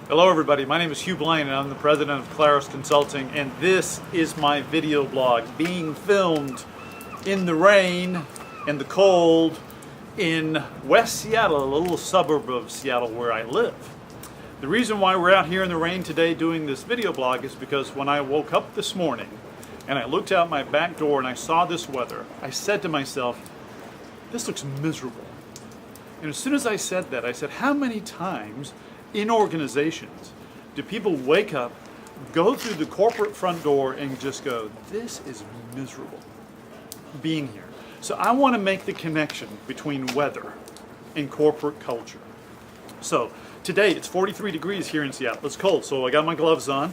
Hello everybody, my name is Hugh Blane and I'm the president of Claris Consulting, and this is my video blog being filmed in the rain and the cold in West Seattle, a little suburb of Seattle where I live. The reason why we're out here in the rain today doing this video blog is because when I woke up this morning and I looked out my back door and I saw this weather, I said to myself, this looks miserable. And as soon as I said that, I said, how many times in organizations do people wake up, go through the corporate front door and just go, this is miserable being here. So I want to make the connection between weather and corporate culture. So today it's 43 degrees here in Seattle. It's cold, so I got my gloves on.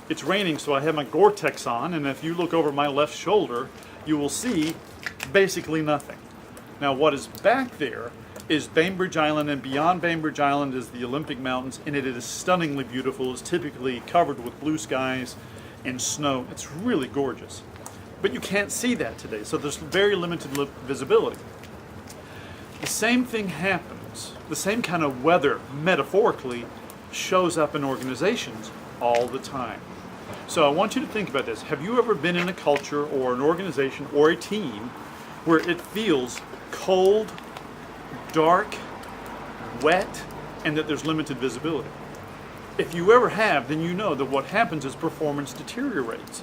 It's raining, so I have my Gore-Tex on, and if you look over my left shoulder, you will see basically nothing. Now what is back there is Bainbridge Island, and beyond Bainbridge Island is the Olympic Mountains, and it is stunningly beautiful. It's typically covered with blue skies and snow. It's really gorgeous. But you can't see that today, so there's very limited visibility. The same thing happens, the same kind of weather, metaphorically, shows up in organizations all the time. So I want you to think about this. Have you ever been in a culture or an organization or a team where it feels cold, dark, wet, and that there's limited visibility? If you ever have, then you know that what happens is performance deteriorates.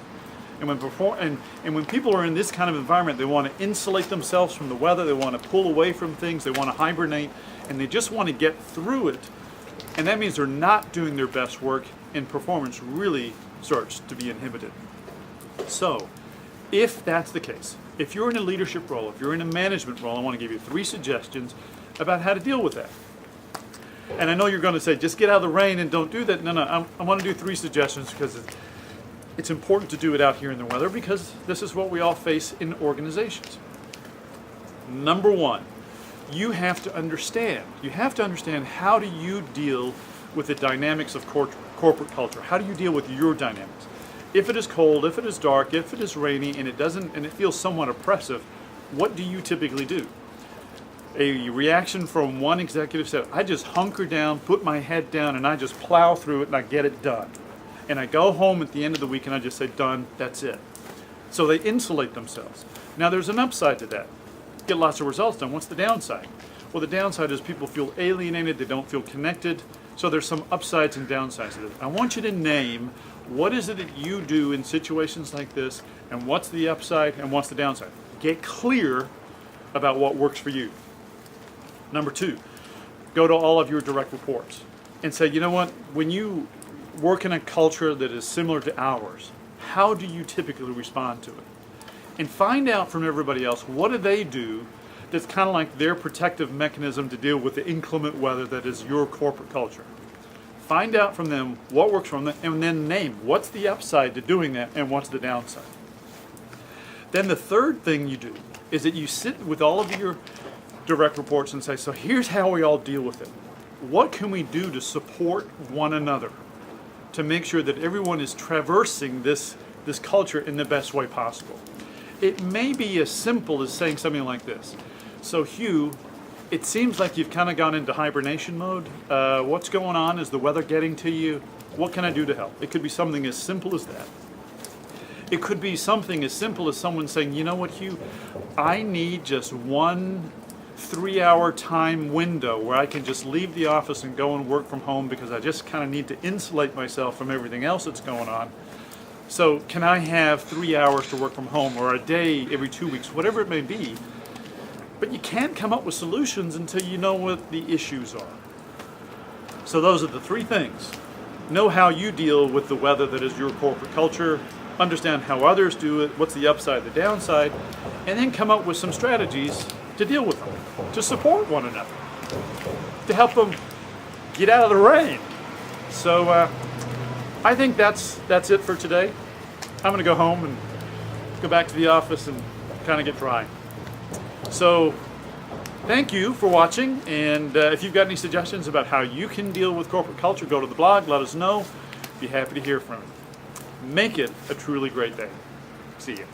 And when people are in this kind of environment, they want to insulate themselves from the weather, they want to pull away from things, they want to hibernate, and they just want to get through it. And that means they're not doing their best work, and performance really starts to be inhibited. So, if that's the case, if you're in a leadership role, if you're in a management role, I want to give you 3 suggestions about how to deal with that. And I know you're going to say, just get out of the rain and don't do that. No, I want to do 3 suggestions because it's important to do it out here in the weather, because this is what we all face in organizations. Number 1, you have to understand. You have to understand, how do you deal with the dynamics of corporate culture? How do you deal with your dynamics? If it is cold, if it is dark, if it is rainy, and it feels somewhat oppressive, what do you typically do? A reaction from one executive said, I just hunker down, put my head down, and I just plow through it and I get it done. And I go home at the end of the week and I just say, done, that's it. So they insulate themselves. Now there's an upside to that. Get lots of results done. What's the downside? Well, the downside is people feel alienated, they don't feel connected. So there's some upsides and downsides to this. I want you to name, what is it that you do in situations like this, and what's the upside and what's the downside? Get clear about what works for you. Number 2, go to all of your direct reports and say, you know what, when you work in a culture that is similar to ours, how do you typically respond to it? And find out from everybody else, what do they do that's kind of like their protective mechanism to deal with the inclement weather that is your corporate culture. Find out from them what works for them, and then name what's the upside to doing that and what's the downside. Then the third thing you do is that you sit with all of your direct reports and say, so here's how we all deal with it. What can we do to support one another to make sure that everyone is traversing this culture in the best way possible? It may be as simple as saying something like this. So Hugh, it seems like you've kind of gone into hibernation mode. What's going on? Is the weather getting to you? What can I do to help? It could be something as simple as that. It could be something as simple as someone saying, you know what, Hugh, I need just 1 3-hour time window where I can just leave the office and go and work from home, because I just kind of need to insulate myself from everything else that's going on. So can I have 3 hours to work from home, or a day every 2 weeks, whatever it may be. But you can't come up with solutions until you know what the issues are. So those are the 3 things. Know how you deal with the weather that is your corporate culture, understand how others do it, what's the upside, the downside, and then come up with some strategies to deal with them, to support one another, to help them get out of the rain. So I think that's it for today. I'm going to go home and go back to the office and kind of get dry. So thank you for watching, and if you've got any suggestions about how you can deal with corporate culture, go to the blog, let us know. Be happy to hear from you. Make it a truly great day. See you.